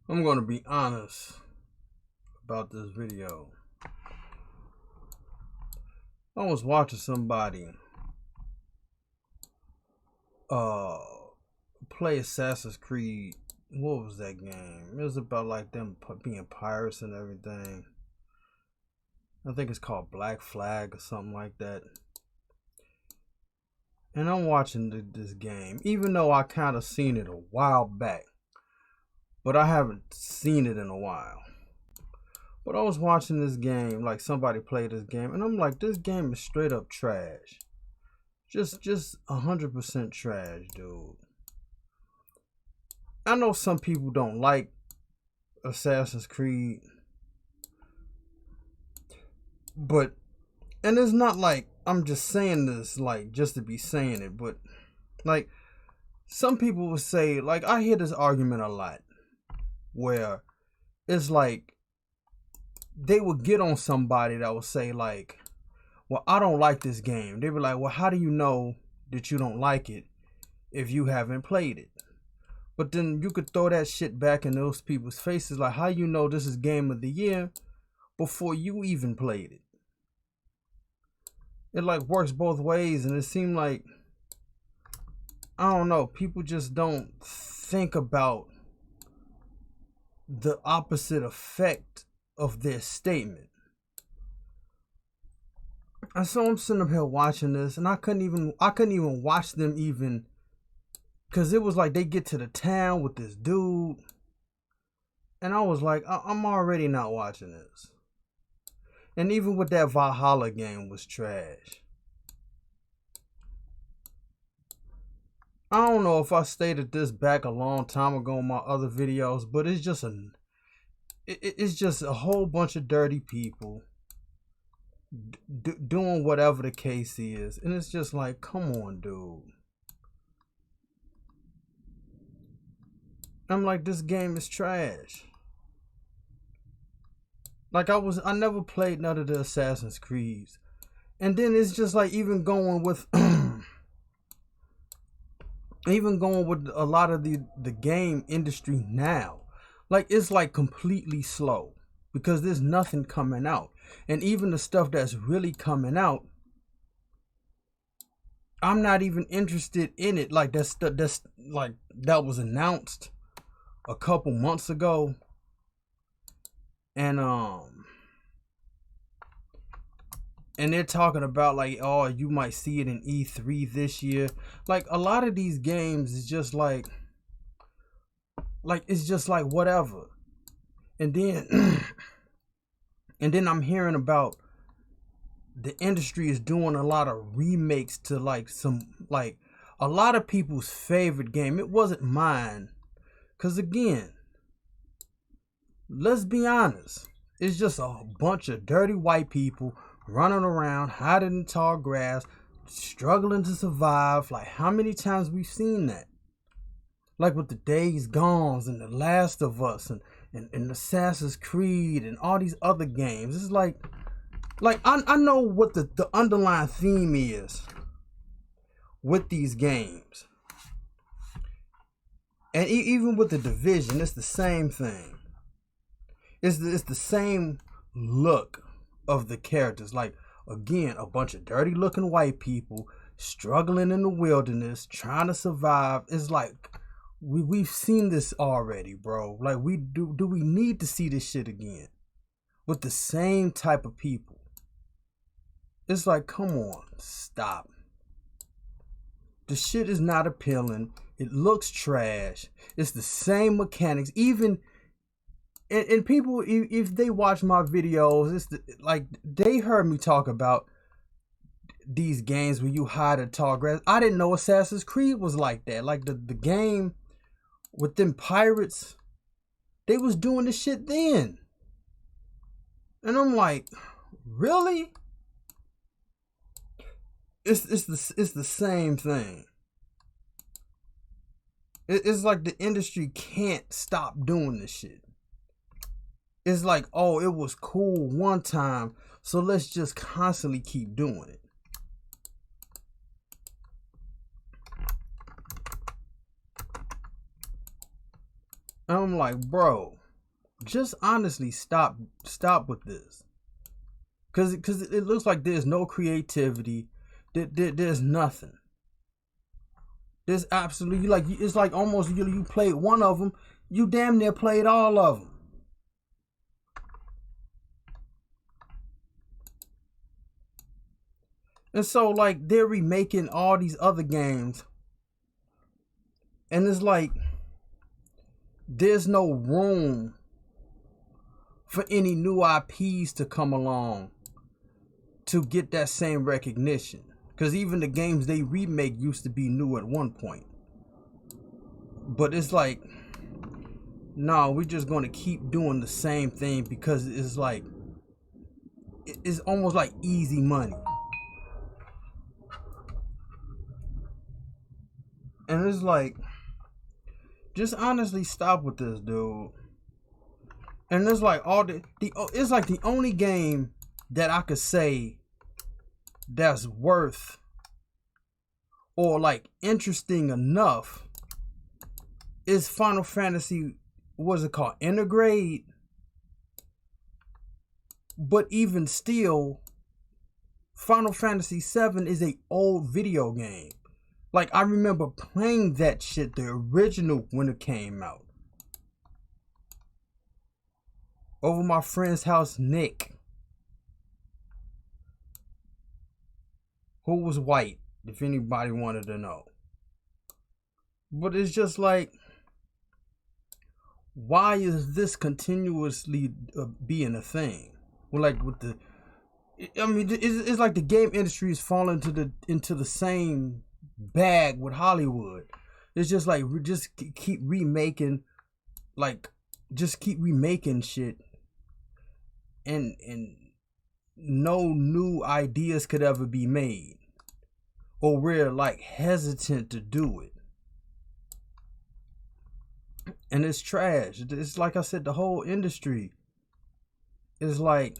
I'm going to be honest about this video. I was watching somebody uh play Assassin's Creed. What was that game? It was about like them being pirates and everything. I think it's called Black Flag or something like that. And I'm watching this game, even though I kind of seen it a while back, but I haven't seen it in a while. But I was watching this game, like somebody played this game, and I'm like, this game is straight up trash. Just 100% trash, dude. I know some people don't like Assassin's Creed, but, and it's not like I'm just saying this like just to be saying it, but like some people would say, like I hear this argument a lot where it's like they would get on somebody that would say like, well, I don't like this game. They were like, well, how do you know that you don't like it if you haven't played it? But then you could throw that shit back in those people's faces, like, how you know this is game of the year before you even played it? It like works both ways, and it seemed like, I don't know, people just don't think about the opposite effect of their statement. And so I'm sitting up here watching this, and I couldn't even watch them even, because it was like they get to the town with this dude, and I was like, I'm already not watching this. And even with that Valhalla game was trash. I don't know if I stated this back a long time ago in my other videos, but it's just a whole bunch of dirty people doing whatever the case is, and it's just like, come on, dude. I'm like, this game is trash. Like I never played none of the Assassin's Creeds, and then it's just like even going with a lot of the game industry now, like it's like completely slow because there's nothing coming out, and even the stuff that's really coming out, I'm not even interested in it. Like that's like that was announced a couple months ago, and they're talking about like, oh, you might see it in E3 this year. Like a lot of these games is just like it's just like whatever. And then and then I'm hearing about the industry is doing a lot of remakes to like some, like a lot of people's favorite game. It wasn't mine, cuz again, let's be honest, it's just a bunch of dirty white people running around hiding in tall grass, struggling to survive. Like how many times we've seen that? Like with the Days Gones and the Last of Us and Assassin's Creed and all these other games. It's like I know what the underlying theme is with these games. And even with the Division, it's the same thing. It's the same look of the characters. Like, again, a bunch of dirty looking white people struggling in the wilderness, trying to survive. It's like, we've seen this already, bro. Like, do we need to see this shit again with the same type of people? It's like, come on, stop. The shit is not appealing. It looks trash. It's the same mechanics. Even and people, if they watch my videos, it's like they heard me talk about these games where you hide a tall grass. I didn't know Assassin's Creed was like that. Like the game with them pirates, they was doing this shit then. And I'm like, really? It's the same thing. It's like the industry can't stop doing this shit. It's like, oh, it was cool one time, so let's just constantly keep doing it. And I'm like, bro, just honestly stop with this. Cause it looks like there's no creativity. There's nothing. There's absolutely, like, it's like almost you played one of them, you damn near played all of them. And so, like, they're remaking all these other games, and it's like there's no room for any new IPs to come along to get that same recognition. Because even the games they remake used to be new at one point. But it's like, no, we're just going to keep doing the same thing because it's like, it's almost like easy money. And it's like, just honestly stop with this, dude. And it's like it's like the only game that I could say that's worth or like interesting enough is Final Fantasy, what's it called, Intergrade. But even still, Final Fantasy VII is a old video game. Like, I remember playing that shit, the original, when it came out. Over my friend's house, Nick. Who was white, if anybody wanted to know. But it's just like, why is this continuously being a thing? Well, like with the, I mean, it's like the game industry is falling into the same bag with Hollywood. It's just like we just keep remaking, like just keep remaking shit, and no new ideas could ever be made, or we're like hesitant to do it. And it's trash. It's like I said, the whole industry is like,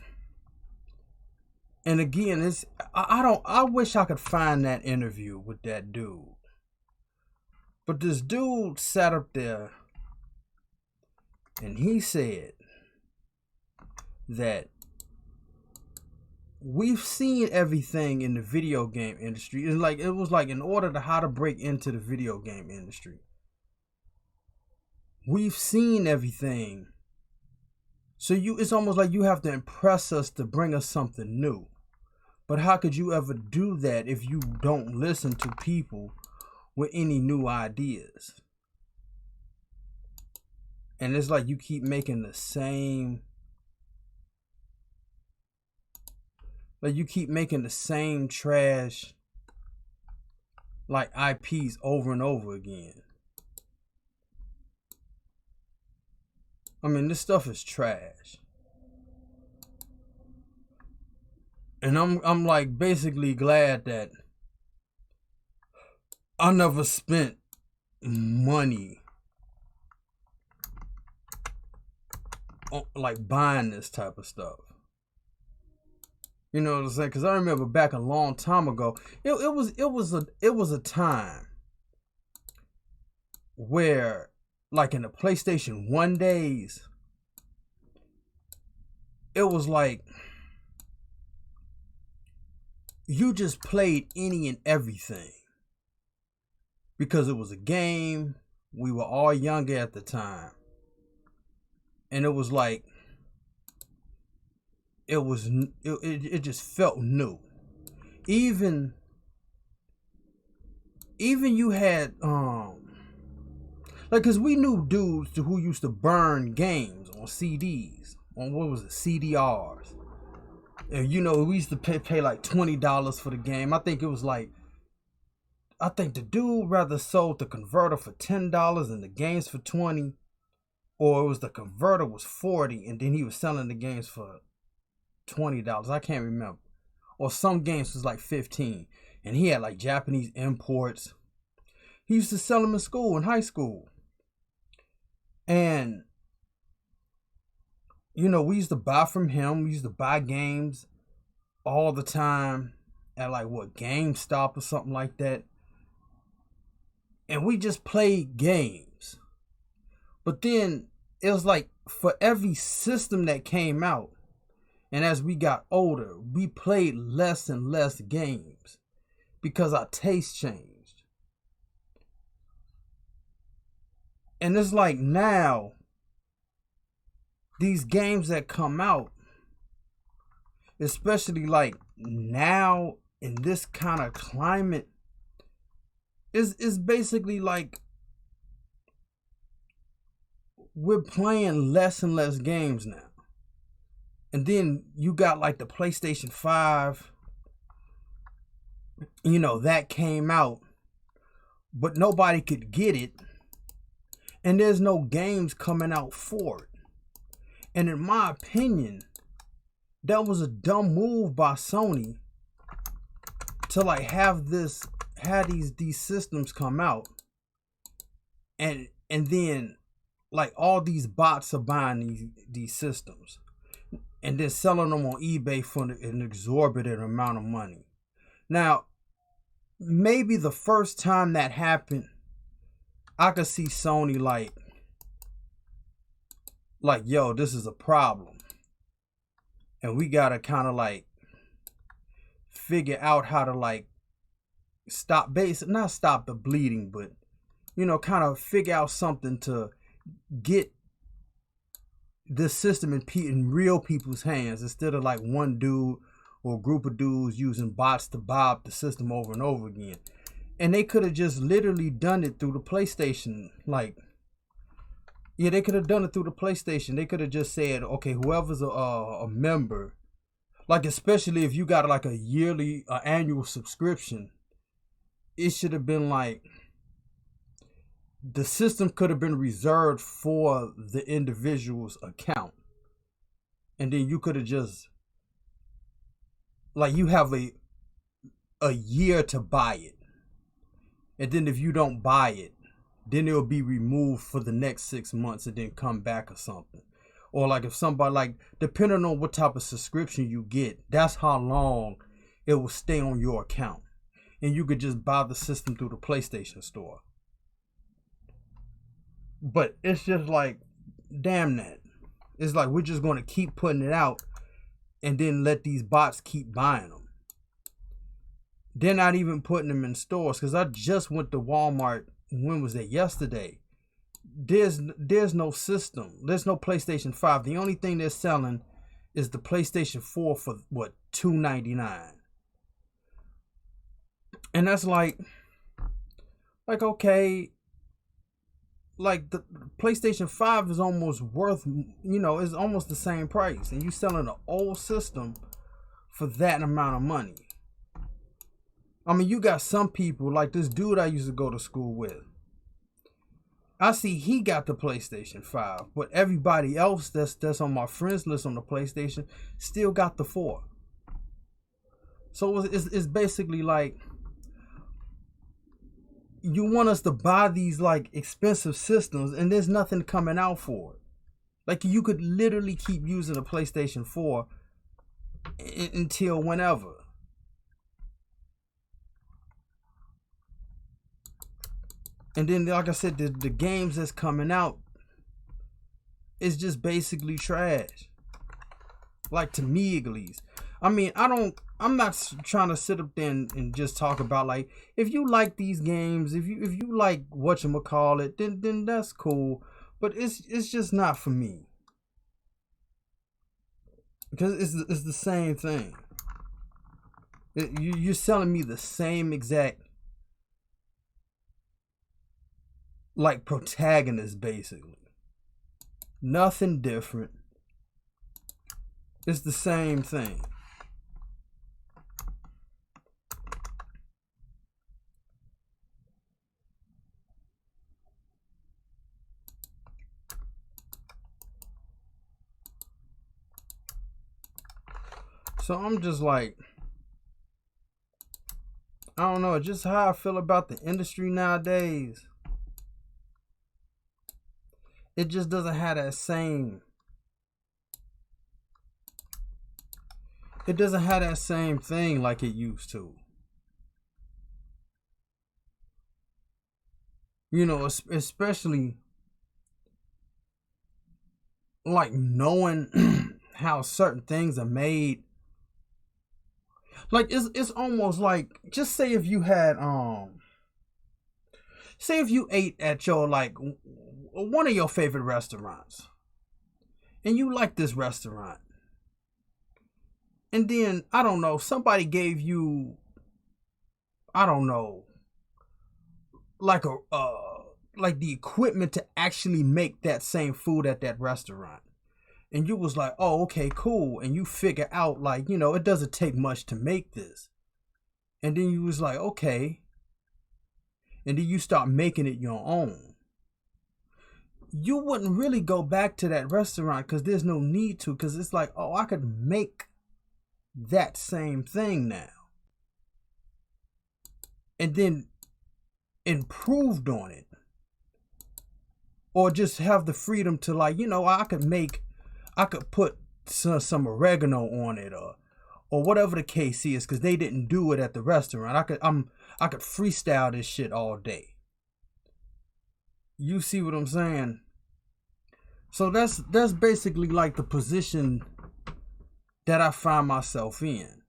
and again, it's I wish I could find that interview with that dude. But this dude sat up there and he said that we've seen everything in the video game industry. It's like, it was like, in order to how to break into the video game industry, we've seen everything. So it's almost like you have to impress us to bring us something new. But how could you ever do that if you don't listen to people with any new ideas? And it's like you keep making the same, like you keep making the same trash, like IPs over and over again. I mean, this stuff is trash. And I'm like basically glad that I never spent money on like buying this type of stuff. You know what I'm saying? Because I remember back a long time ago, it was a time where, like in the PlayStation 1 days, it was like you just played any and everything because it was a game. We were all younger at the time, and it was like it just felt new. Even you had like, cause we knew dudes who used to burn games on CDs, on what was it, CDRs. And you know, we used to pay like $20 for the game. I think the dude rather sold the converter for $10 and the games for $20, or it was the converter was $40 and then he was selling the games for $20. I can't remember. Or some games was like $15, and he had like Japanese imports. He used to sell them in school, in high school. And you know, we used to buy from him. We used to buy games all the time at like what, GameStop or something like that. And we just played games. But then it was like for every system that came out, and as we got older, we played less and less games because our taste changed. And it's like now, these games that come out, especially like now in this kind of climate, is basically like we're playing less and less games now. And then you got like the PlayStation 5, that came out, but nobody could get it. And there's no games coming out for it. And in my opinion, that was a dumb move by Sony to like have these systems come out, and then like all these bots are buying these systems and then selling them on eBay for an exorbitant amount of money. Now, maybe the first time that happened, I could see Sony like, yo, this is a problem. And we gotta kind of like figure out how to like not stop the bleeding, but kind of figure out something to get this system in real people's hands instead of like one dude or a group of dudes using bots to buy up the system over and over again. And they could have just literally done it through the PlayStation. They could have done it through the PlayStation. They could have just said, okay, whoever's a member, like especially if you got like a yearly, annual subscription, it should have been like the system could have been reserved for the individual's account, and then you could have just like you have a year to buy it, and then if you don't buy it, then it'll be removed for the next 6 months and then come back or something. Or like if somebody like depending on what type of subscription you get, that's how long it will stay on your account. And you could just buy the system through the PlayStation Store. But it's just like, damn that. It's like we're just going to keep putting it out and then let these bots keep buying them. They're not even putting them in stores, because I just went to Walmart. When was that? Yesterday. There's no system. There's no PlayStation 5. The only thing they're selling is the PlayStation 4 for what, $2.99. And that's like okay, like the PlayStation 5 is almost worth, is almost the same price, and you selling an old system for that amount of money. I mean, you got some people like this dude I used to go to school with. I see he got the PlayStation 5, but everybody else that's on my friends list on the PlayStation still got the 4. So it's basically like you want us to buy these like expensive systems and there's nothing coming out for it. Like you could literally keep using a PlayStation 4 until whenever. And then, like I said, the games that's coming out is just basically trash. Like, to me, at least. I mean, I'm not trying to sit up there and just talk about, like, if you like these games, if you like whatchamacallit, then that's cool. But it's just not for me. Because it's the same thing. You're selling me the same exact like protagonist, basically. Nothing different. It's the same thing. So I'm just like, I don't know, just how I feel about the industry nowadays. It just doesn't have that same. It doesn't have that same thing like it used to. You know, especially like knowing how certain things are made. Like it's almost like, just say if you had say if you ate at your like one of your favorite restaurants, and you like this restaurant, and then I don't know, somebody gave you, I don't know, like a like the equipment to actually make that same food at that restaurant. And you was like, oh, okay, cool. And you figure out, like, you know, it doesn't take much to make this. And then you was like, okay. And then you start making it your own. You wouldn't really go back to that restaurant because there's no need to. Because it's like, oh, I could make that same thing now. And then improved on it. Or just have the freedom to, like, you know, I could put some oregano on it, or whatever the case is, because they didn't do it at the restaurant. I could freestyle this shit all day. You see what I'm saying? So that's basically like the position that I find myself in.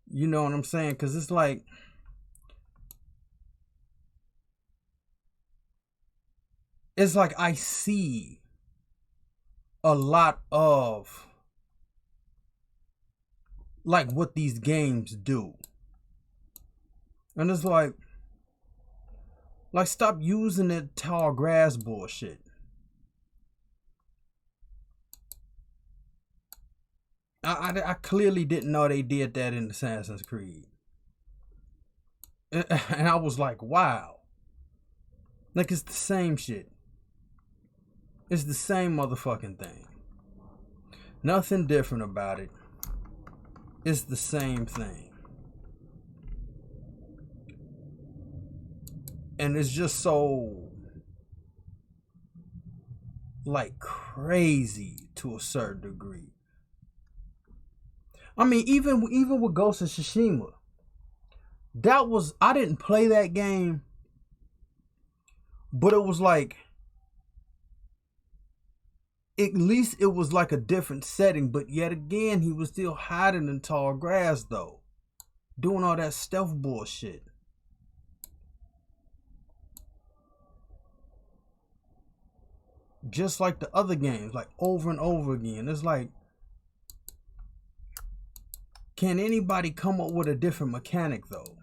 You know what I'm saying? Because it's like, I see a lot of like what these games do. And it's like stop using that tall grass bullshit. I clearly didn't know they did that in Assassin's Creed. And I was like, wow. Like, it's the same shit. It's the same motherfucking thing. Nothing different about it. It's the same thing. And it's just so, like, crazy to a certain degree. I mean, even with Ghost of Tsushima, I didn't play that game, but it was like, at least it was like a different setting. But yet again, he was still hiding in tall grass, though, doing all that stealth bullshit. Just like the other games, like over and over again. It's like, can anybody come up with a different mechanic, though?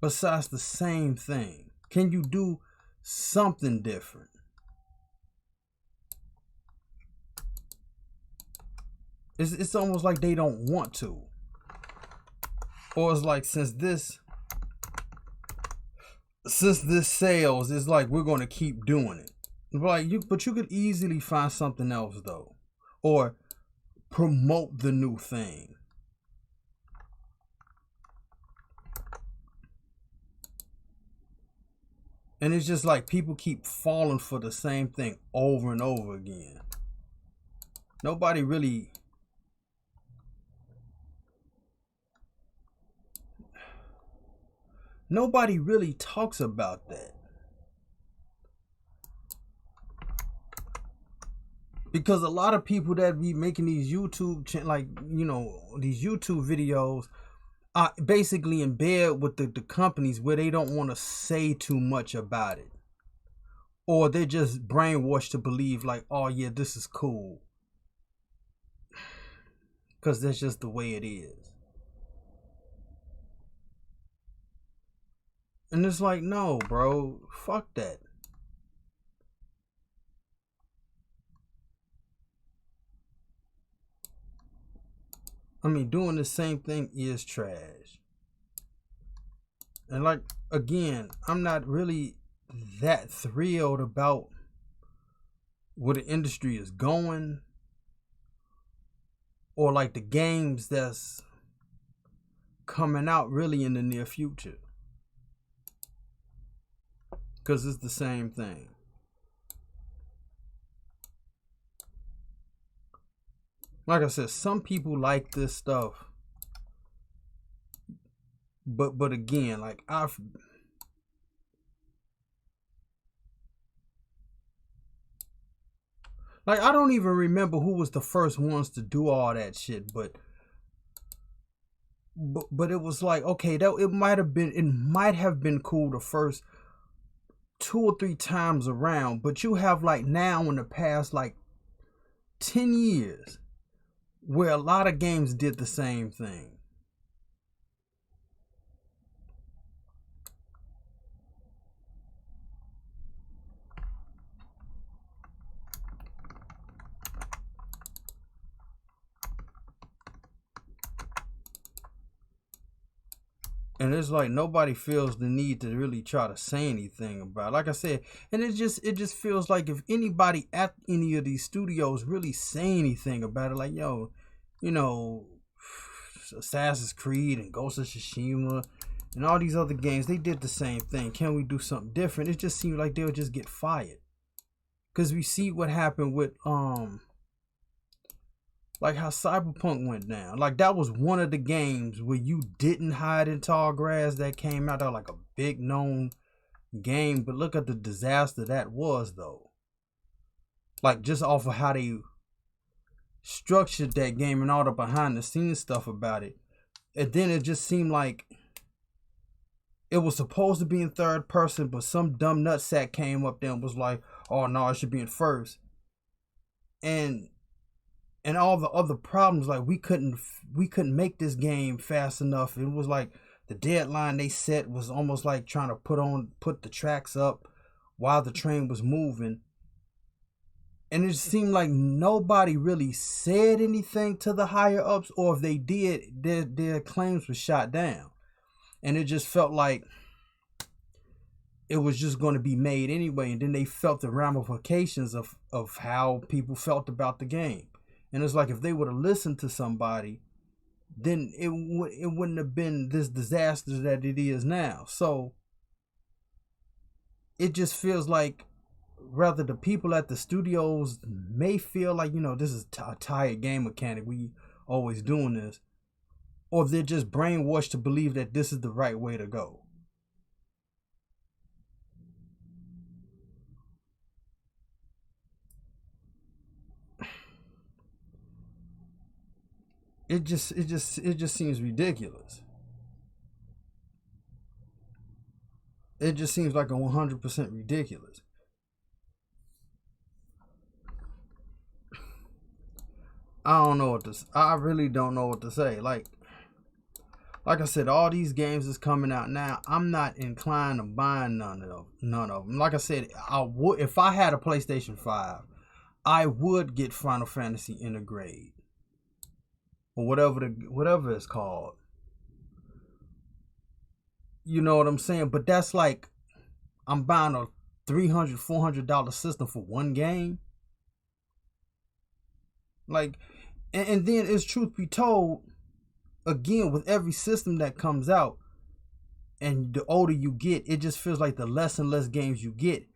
Besides the same thing. Can you do something different? It's almost like they don't want to. Or it's like, since this sells, it's like, we're going to keep doing it. But you could easily find something else, though. Or promote the new thing. And it's just like people keep falling for the same thing over and over again. Nobody really talks about that. Because a lot of people that be making these YouTube these YouTube videos are basically in bed with the companies where they don't want to say too much about it. Or they're just brainwashed to believe like, oh yeah, this is cool. Because that's just the way it is. And it's like, no, bro, fuck that. I mean, doing the same thing is trash. And like, again, I'm not really that thrilled about where the industry is going, or like the games that's coming out really in the near future. Because it's the same thing. Like I said, some people like this stuff. But again, like Like, I don't even remember who was the first ones to do all that shit, but it was like, okay, that it might have been cool the first 2 or 3 times around, but you have like now in the past like 10 years where a lot of games did the same thing. And it's like nobody feels the need to really try to say anything about it. Like I said, and it just feels like if anybody at any of these studios really say anything about it, like, yo, you know, Assassin's Creed and Ghost of Tsushima and all these other games, they did the same thing. Can we do something different? It just seems like they'll just get fired. Cause we see what happened with like how Cyberpunk went down. Like, that was one of the games where you didn't hide in tall grass that came out. That was like a big known game. But look at the disaster that was, though. Like, just off of how they structured that game and all the behind the scenes stuff about it. And then it just seemed like it was supposed to be in third person, but some dumb nutsack came up there and was like, oh no, it should be in first. And all the other problems, like we couldn't make this game fast enough. It was like the deadline they set was almost like trying to put the tracks up while the train was moving. And it seemed like nobody really said anything to the higher ups, or if they did, their claims were shot down. And it just felt like it was just going to be made anyway. And then they felt the ramifications of how people felt about the game. And it's like if they would have listened to somebody, then it wouldn't have been this disaster that it is now. So it just feels like rather the people at the studios may feel like, this is a tired game mechanic. We always doing this. Or they're just brainwashed to believe that this is the right way to go. It just seems ridiculous. It just seems like a 100% ridiculous. I really don't know what to say. Like I said, all these games is coming out now. I'm not inclined to buying none of them. Like I said, I would, if I had a PlayStation 5, I would get Final Fantasy Intergrade. Or whatever it's called. You know what I'm saying? But that's like I'm buying a $300, $400 system for one game. Like, and then it's truth be told, again, with every system that comes out, and the older you get, it just feels like the less and less games you get.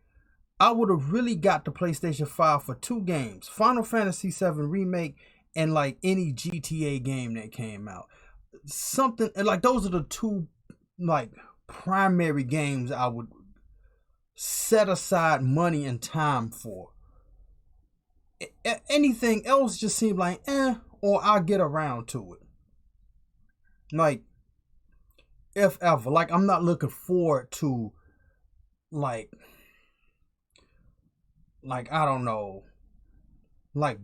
I would have really got the PlayStation 5 for 2 games. Final Fantasy 7 Remake and like any GTA game that came out. Something like those are the 2 like primary games I would set aside money and time for. Anything else just seemed like or I'll get around to it. Like, if ever. Like, I'm not looking forward to like I don't know, like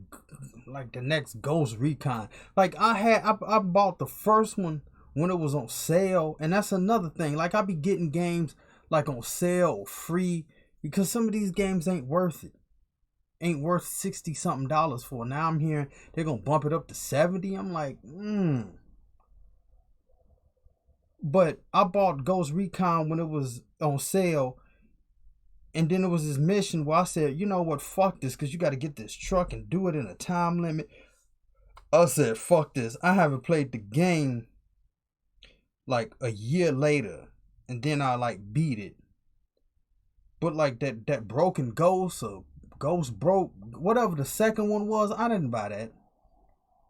the next Ghost Recon. Like I bought the first one when it was on sale, and that's another thing. Like, I be getting games like on sale or free because some of these games ain't worth it. Ain't worth $60 something for. Now I'm hearing they're gonna bump it up to 70. I'm like, But I bought Ghost Recon when it was on sale. And then there was this mission where I said, you know what, fuck this, because you got to get this truck and do it in a time limit. I said, fuck this. I haven't played the game like a year later, and then I like beat it. But like that Broken Ghost or Ghost Broke, whatever the second one was, I didn't buy that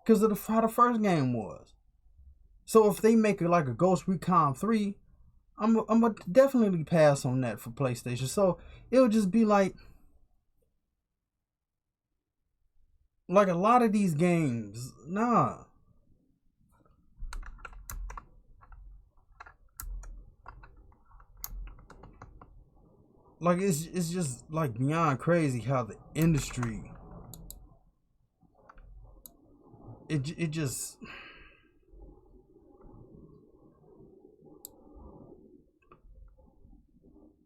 because of how the first game was. So if they make it like a Ghost Recon 3, I'm gonna definitely pass on that for PlayStation. So it'll just be like, Like a lot of these games, nah. Like it's just like beyond crazy how the industry it just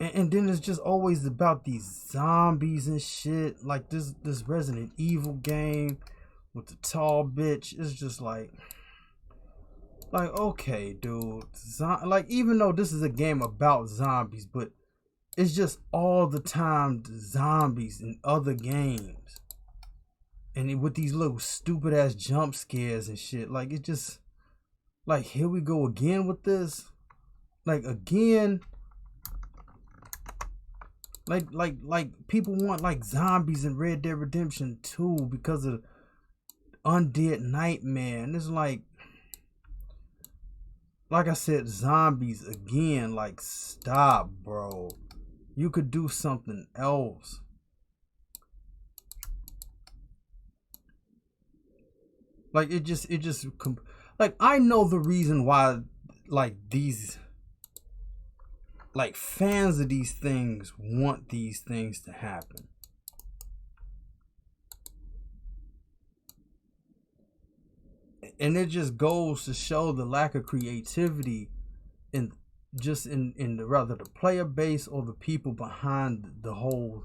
and then it's just always about these zombies and shit. Like this Resident Evil game with the tall bitch. It's just like okay, dude. Like even though this is a game about zombies, but it's just all the time zombies in other games, and with these little stupid ass jump scares and shit. Like it just like here we go again with this. Like again. Like people want like zombies in Red Dead Redemption 2 because of Undead Nightmare, and it's like I said, zombies again. Like stop, bro. You could do something else. Like it just like I know the reason why like these like fans of these things want these things to happen. And it just goes to show the lack of creativity in the rather the player base or the people behind the whole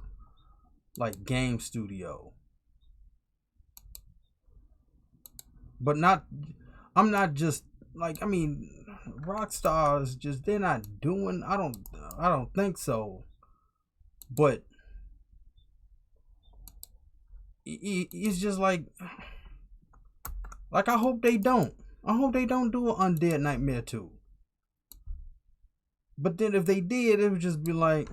like game studio. But I'm not just like, I mean, Rockstar is just, they're not doing, I don't think so. But it's just like I hope they don't. I hope they don't do an Undead Nightmare 2. But then if they did, it would just be like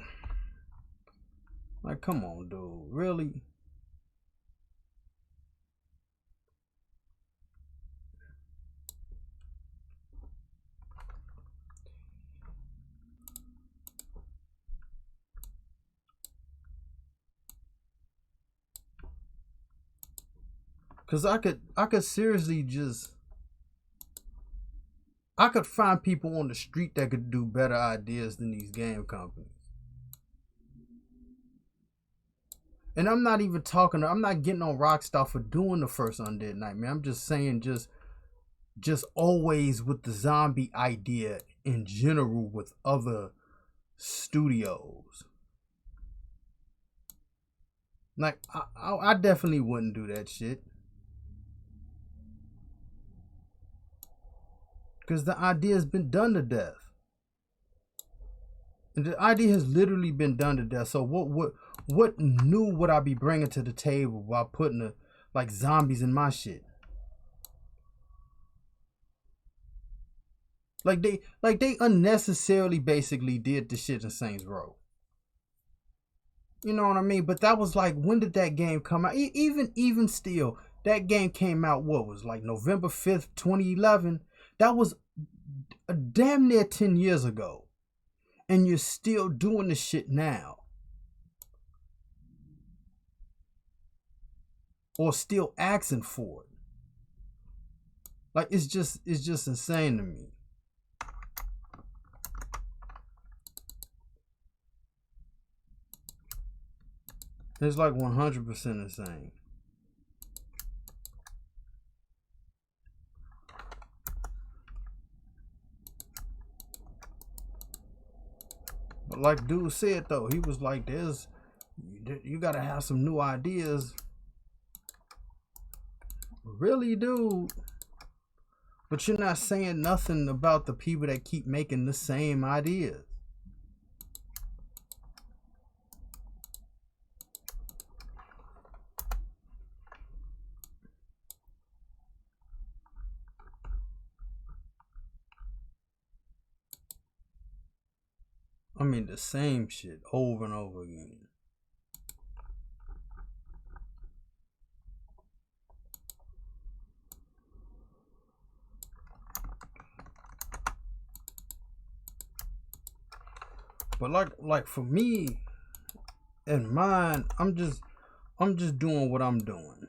come on, dude, really? Cause I could seriously just, I could find people on the street that could do better ideas than these game companies. And I'm not even talking, I'm not getting on Rockstar for doing the first Undead Nightmare. I'm just saying just always with the zombie idea in general with other studios. Like I definitely wouldn't do that shit. Because the idea has been done to death. And the idea has literally been done to death. So what new would I be bringing to the table while putting like zombies in my shit? Like they unnecessarily basically did the shit in Saints Row. You know what I mean? But that was like, when did that game come out? Even still, that game came out, what was like November 5th, 2011. That was a damn near 10 years ago. And you're still doing the shit now. Or still asking for it. Like it's just insane to me. It's like 100% insane. But like dude said though, he was like, you gotta have some new ideas. Really, dude? But you're not saying nothing about the people that keep making the same ideas. I mean, the same shit over and over again. But like for me and mine, I'm just doing what I'm doing.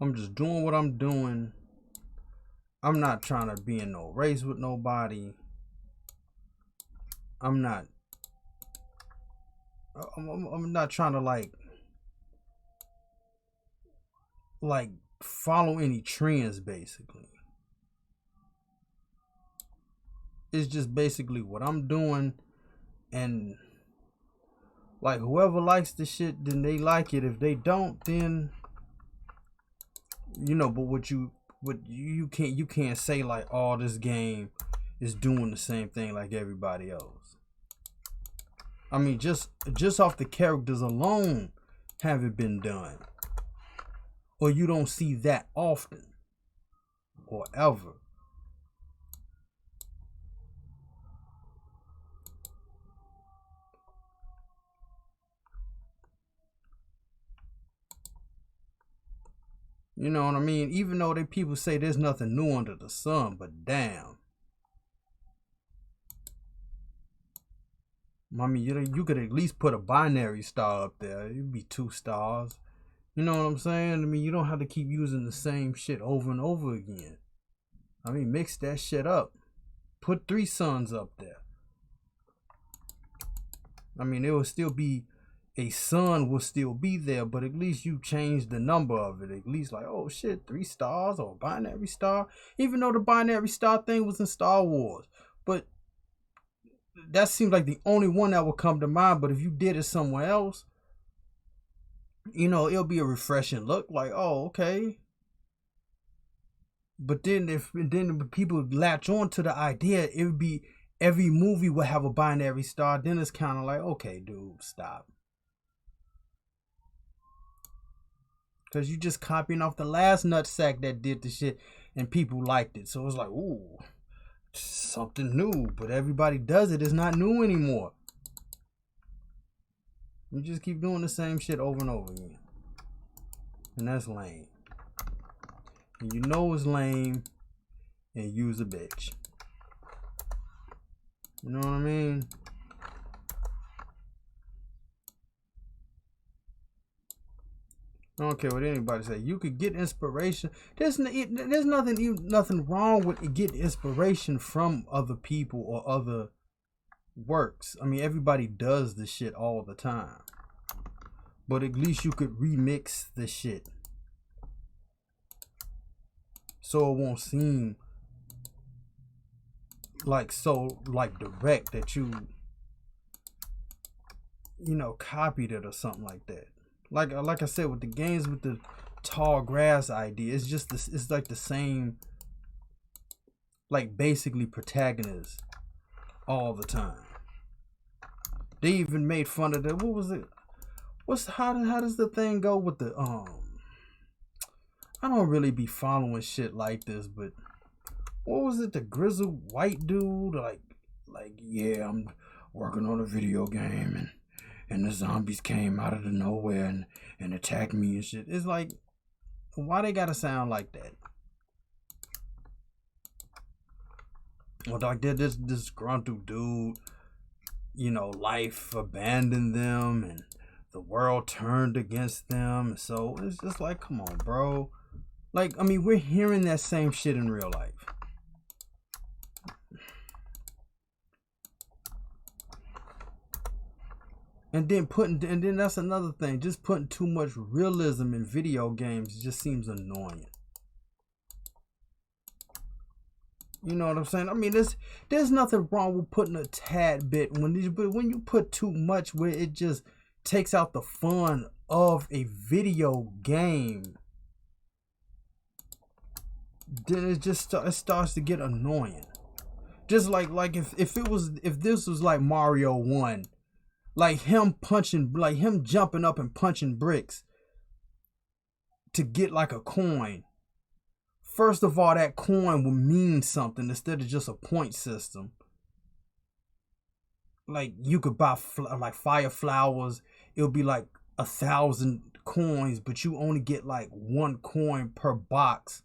I'm just doing what I'm doing. I'm not trying to be in no race with nobody. I'm not trying to like follow any trends. Basically, it's just basically what I'm doing, and like whoever likes the shit, then they like it. If they don't, then but what you can't say like, oh, this game is doing the same thing like everybody else. I mean, just off the characters alone haven't been done, or you don't see that often or ever. You know what I mean? Even though people say there's nothing new under the sun, but damn. I mean, you could at least put a binary star up there. It'd be 2 stars. You know what I'm saying? I mean, you don't have to keep using the same shit over and over again. I mean, mix that shit up. Put 3 suns up there. I mean, it will still be, a sun will still be there, but at least you change the number of it. At least like, oh shit, 3 stars or a binary star. Even though the binary star thing was in Star Wars. But that seems like the only one that would come to mind. But if you did it somewhere else, it'll be a refreshing look. Like, oh, okay. But then if people latch on to the idea, it would be every movie would have a binary star. Then it's kind of like, okay, dude, stop. Because you just copying off the last nutsack that did the shit and people liked it. So it's like, ooh, something new. But everybody does it. It's not new anymore. You just keep doing the same shit over and over again. And that's lame. And you know it's lame, and you's a bitch. You know what I mean? I don't care what anybody say. You could get inspiration. There's nothing wrong with getting inspiration from other people or other works. I mean, everybody does this shit all the time. But at least you could remix the shit, so it won't seem like direct that you copied it or something like that. Like I said, with the games with the tall grass idea, it's like the same, like basically protagonist all the time. They even made fun of that. What was it? How does the thing go with the I don't really be following shit like this, but what was it? The grizzled white dude, yeah, I'm working on a video game and the zombies came out of the nowhere and attacked me and shit. It's like, why they gotta sound like that? Or like this disgruntled dude, life abandoned them and the world turned against them. So it's just like, come on, bro. Like, I mean, we're hearing that same shit in real life. And then that's another thing. Just putting too much realism in video games just seems annoying. You know what I'm saying? I mean, there's nothing wrong with putting a tad bit but when you put too much where it just takes out the fun of a video game, then it starts to get annoying. Just like if this was like Mario 1. Like him jumping up and punching bricks to get like a coin. First of all, that coin will mean something instead of just a point system. Like you could buy like fire flowers. It'll be like 1,000 coins, but you only get like 1 coin per box.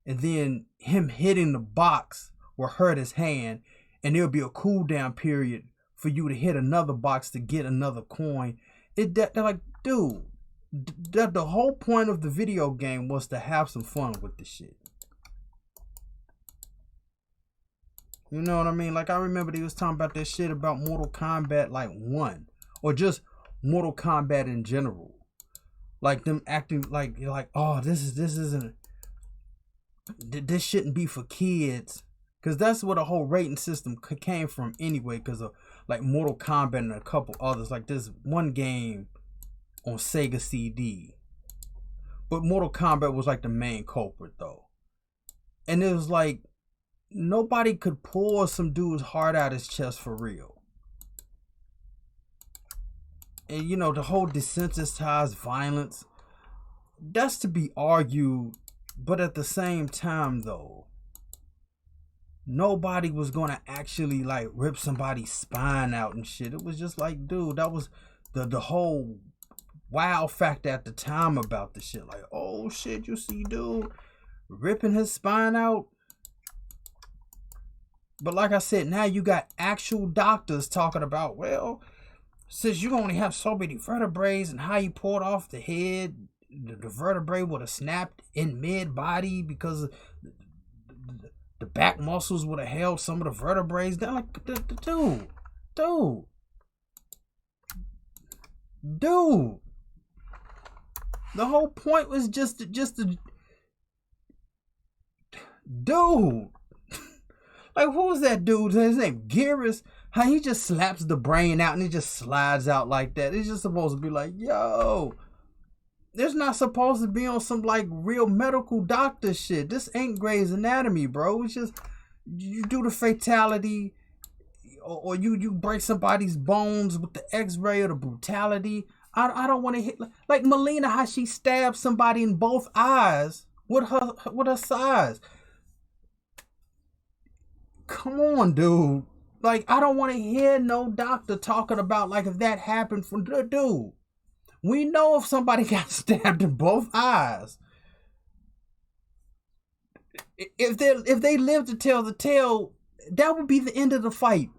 And then him hitting the box will hurt his hand, and there'll be a cooldown period for you to hit another box to get another coin. They're like, dude, The whole point of the video game was to have some fun with the shit. You know what I mean? Like, I remember they was talking about that shit about Mortal Kombat like 1, or just Mortal Kombat in general. Like them acting like, oh, this isn't, this shouldn't be for kids, because that's where the whole rating system came from anyway. Because of like Mortal Kombat and a couple others, like this one game on Sega CD, but Mortal Kombat was like the main culprit though, and it was like nobody could pull some dude's heart out his chest for real. And you know, the whole desensitized violence, that's to be argued, but at the same time though, nobody was gonna actually like rip somebody's spine out and shit. It was just like, dude, that was the whole wow factor at the time about the shit. Like, oh shit, you see dude ripping his spine out. But like I said, now you got actual doctors talking about, well, since you only have so many vertebrae and how you pulled off the head, the vertebrae would have snapped in mid-body because the back muscles would have held some of the vertebrae. They're like, dude. The whole point was just to dude. Like, who was that dude? His name Geras. How he just slaps the brain out and it just slides out like that. It's just supposed to be like, yo, there's not supposed to be on some like real medical doctor shit. This ain't Grey's Anatomy, bro. It's just you do the fatality, or you break somebody's bones with the X-ray or the brutality. I don't want to hit like Melina, how she stabbed somebody in both eyes with her size. Come on, dude. Like, I don't want to hear no doctor talking about like if that happened for the dude. We know if somebody got stabbed in both eyes, if they live to tell the tale, that would be the end of the fight.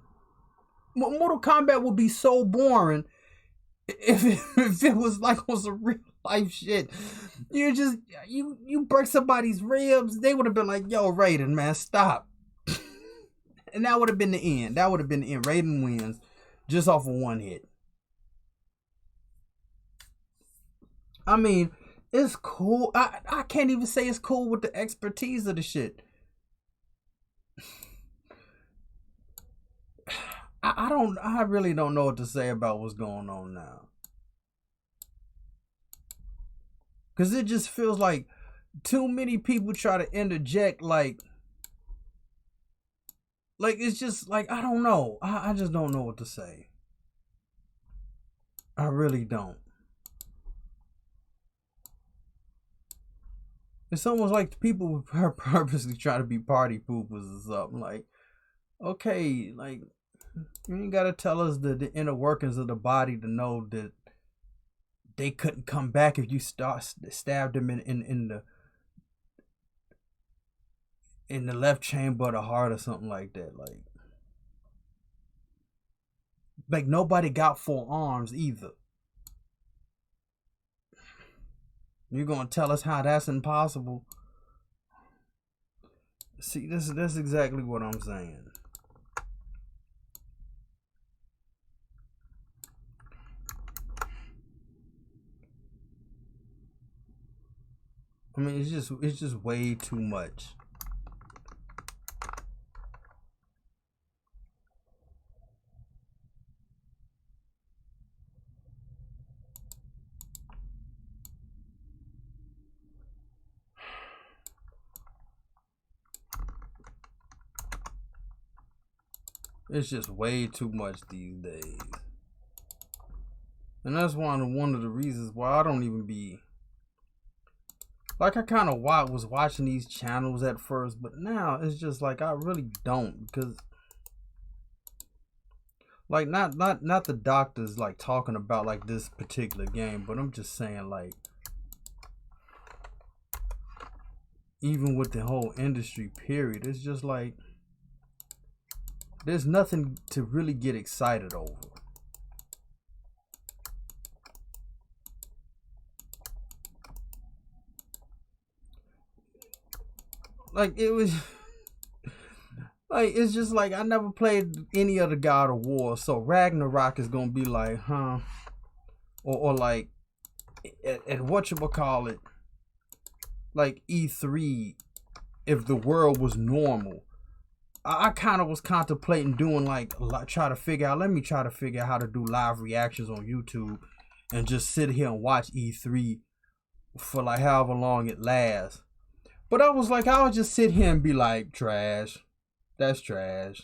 Mortal Kombat would be so boring if it was like on some real life shit. You break somebody's ribs, they would have been like, yo, Raiden, man, stop. And that would have been the end. That would have been the end. Raiden wins just off of one hit. I mean, it's cool. I can't even say it's cool with the expertise of the shit. I really don't know what to say about what's going on now. Because it just feels like too many people try to interject like it's just like, I don't know. I just don't know what to say. I really don't. It's almost like people purposely try to be party poopers or something. Like, okay, like, you ain't gotta tell us the inner workings of the body to know that they couldn't come back if you stabbed them in the left chamber of the heart or something like that. Like nobody got 4 arms either. You're gonna tell us how that's impossible? See, that's exactly what I'm saying. I mean, it's just way too much. It's just way too much these days. And that's one of the reasons why I don't even be... Like, I kind of was watching these channels at first, but now it's just like I really don't, because... Like, not the doctors, like, talking about, like, this particular game, but I'm just saying, like... Even with the whole industry, period, it's just like... There's nothing to really get excited over. Like it was like it's just like I never played any other God of War, so Ragnarok is gonna be like, huh? Or like at whatchamacallit, like E3, if the world was normal. I kind of was contemplating doing like let me try to figure out how to do live reactions on YouTube and just sit here and watch E3 for like however long it lasts. But I was like, I'll just sit here and be like, trash, that's trash,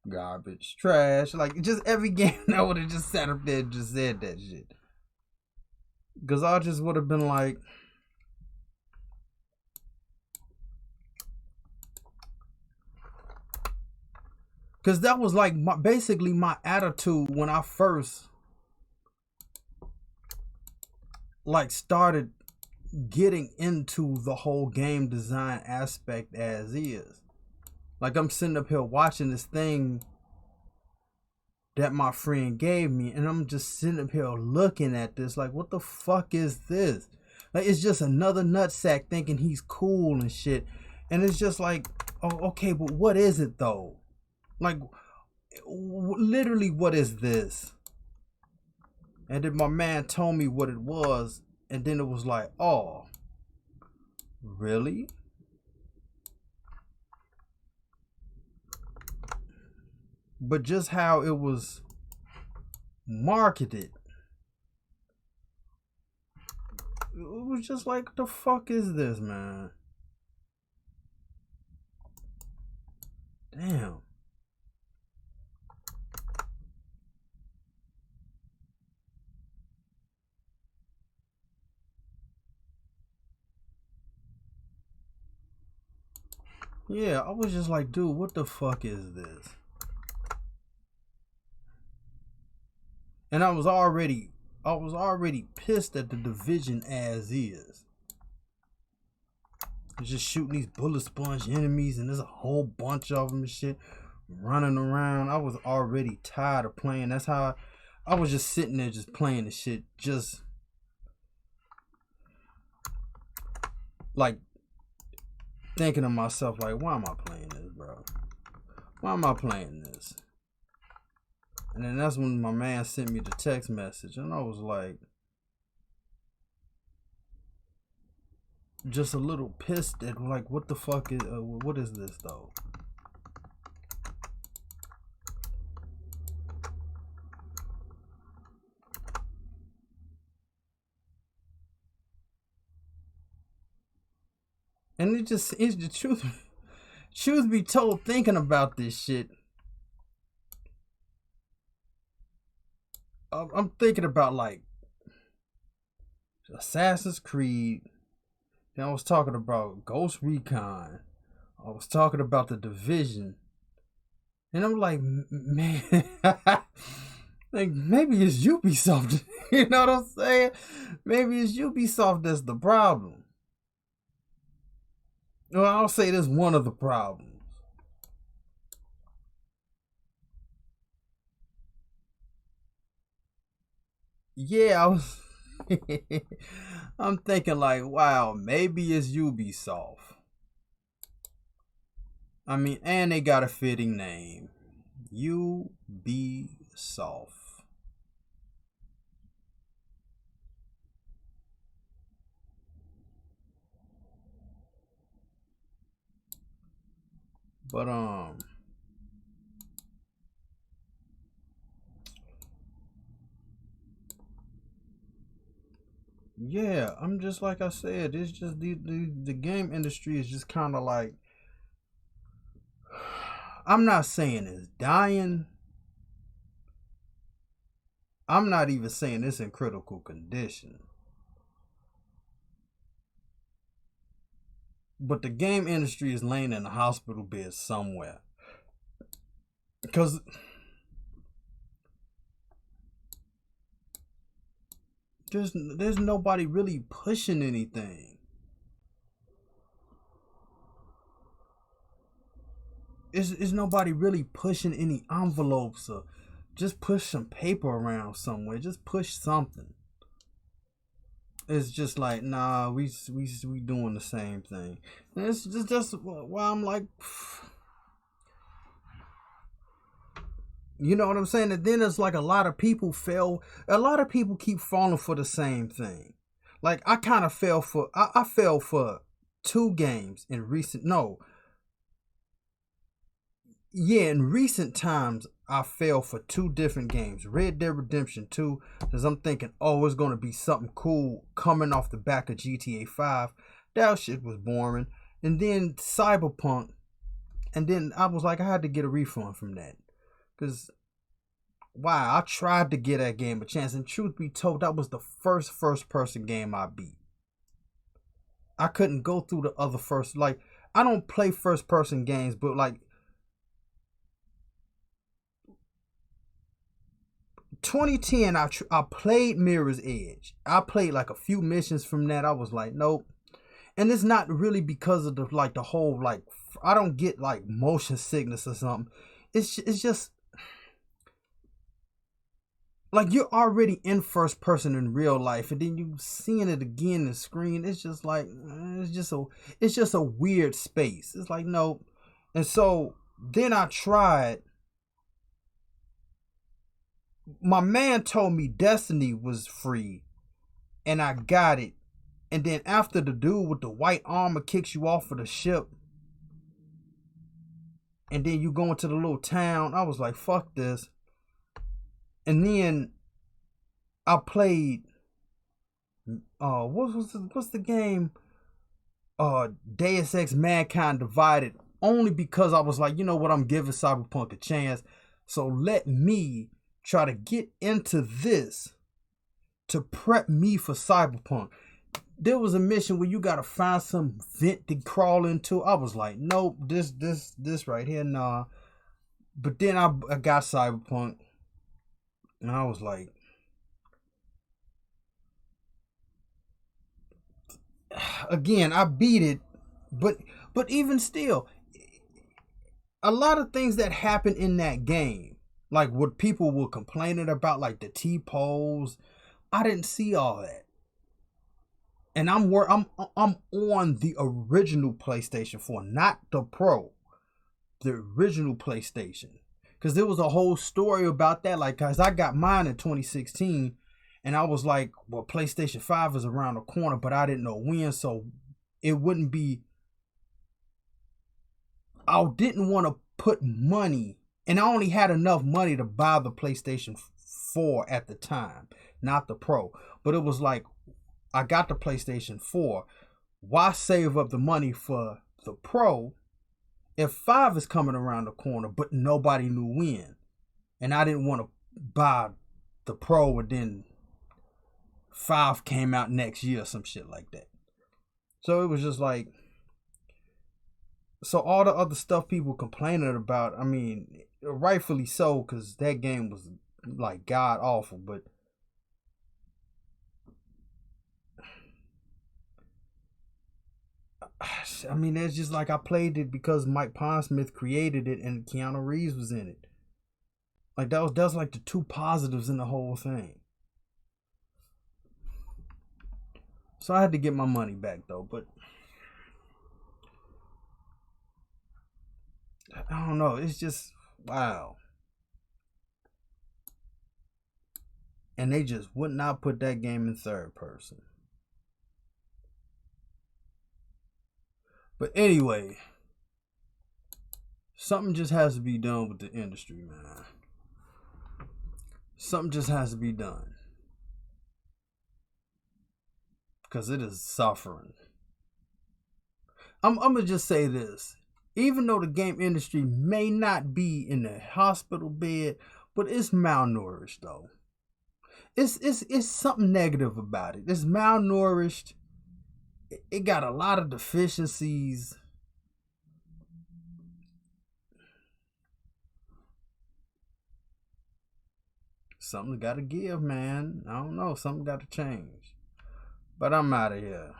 garbage, trash. Like just every game I would have just sat up there and just said that shit. Because I just would have been like, because that was like basically my attitude when I first like started getting into the whole game design aspect as is. Like I'm sitting up here watching this thing that my friend gave me, and I'm just sitting up here looking at this like, what the fuck is this? Like it's just another nutsack thinking he's cool and shit. And it's just like, oh, okay, but what is it though? Like, literally, what is this? And then my man told me what it was, and then it was like, oh, really? But just how it was marketed, it was just like, the fuck is this, man? Damn. Yeah, I was just like, dude, what the fuck is this? And I was already pissed at the Division as is. Just shooting these bullet sponge enemies, and there's a whole bunch of them and shit running around. I was already tired of playing. That's how I was just sitting there just playing the shit, just like thinking to myself like, why am I playing this, bro? Why am I playing this? And then that's when my man sent me the text message, and I was like, just a little pissed at like, what the fuck is what is this though? And it's the truth be told, thinking about this shit, I'm thinking about like Assassin's Creed. Then I was talking about Ghost Recon. I was talking about the Division. And I'm like, man, like maybe it's Ubisoft. You know what I'm saying? Maybe it's Ubisoft that's the problem. Well, I'll say this one of the problems. Yeah, I was I'm thinking like, wow, maybe it's Ubisoft. I mean, and they got a fitting name. Ubisoft. But yeah, I'm just like I said, it's just the game industry is just kind of like, I'm not saying it's dying. I'm not even saying it's in critical condition. But the game industry is laying in a hospital bed somewhere. Because there's nobody really pushing anything. Is nobody really pushing any envelopes, or just push some paper around somewhere. Just push something. it's just like, nah, we doing the same thing. And it's just why I'm like, you know what I'm saying? And then it's like a lot of people keep falling for the same thing. Like I kind of I fell for two games in recent, no, yeah, in recent times, I fell for two different games. Red Dead Redemption 2, because I'm thinking, oh, it's going to be something cool coming off the back of GTA 5. That shit was boring. And then Cyberpunk. And then I was like, I had to get a refund from that. Because, wow, I tried to give that game a chance. And truth be told, that was the first person game I beat. I couldn't go through the other first. Like, I don't play first person games, but like, 2010, I played Mirror's Edge. I played like a few missions from that. I was like, nope. And it's not really because of the whole, like, I don't get like motion sickness or something. It's just like you're already in first person in real life, and then you seeing it again in the screen. It's just like it's just a weird space. It's like, nope. And so then I tried. My man told me Destiny was free, and I got it. And then after the dude with the white armor kicks you off of the ship, and then you go into the little town, I was like, fuck this. And then I played what's the game? Deus Ex Mankind Divided, only because I was like, you know what, I'm giving Cyberpunk a chance. So let me try to get into this to prep me for Cyberpunk. There was a mission where you gotta find some vent to crawl into. I was like, nope, this right here, nah. But then I got Cyberpunk, and I was like, again, I beat it, but even still, a lot of things that happen in that game, like what people were complaining about, like the T-pose, I didn't see all that. And I'm on the original PlayStation 4, not the Pro. The original PlayStation. Because there was a whole story about that. Like, cause I got mine in 2016, and I was like, well, PlayStation 5 is around the corner, but I didn't know when, so it wouldn't be. I didn't want to put money, and I only had enough money to buy the PlayStation 4 at the time, not the Pro. But it was like, I got the PlayStation 4. Why save up the money for the Pro if 5 is coming around the corner, but nobody knew when? And I didn't want to buy the Pro, and then 5 came out next year or some shit like that. So it was just like, so all the other stuff people complaining about, I mean, rightfully so, because that game was like god awful, but I mean, it's just like I played it because Mike Pondsmith created it and Keanu Reeves was in it. Like that was like the two positives in the whole thing. So I had to get my money back though, but I don't know. It's just, wow. And they just would not put that game in third person. But anyway, something just has to be done with the industry, man. Something just has to be done. Because it is suffering. I'm going to just say this. Even though the game industry may not be in the hospital bed, but it's malnourished though. It's something negative about it. It's malnourished. It got a lot of deficiencies. Something got to give, man. I don't know. Something got to change. But I'm out of here.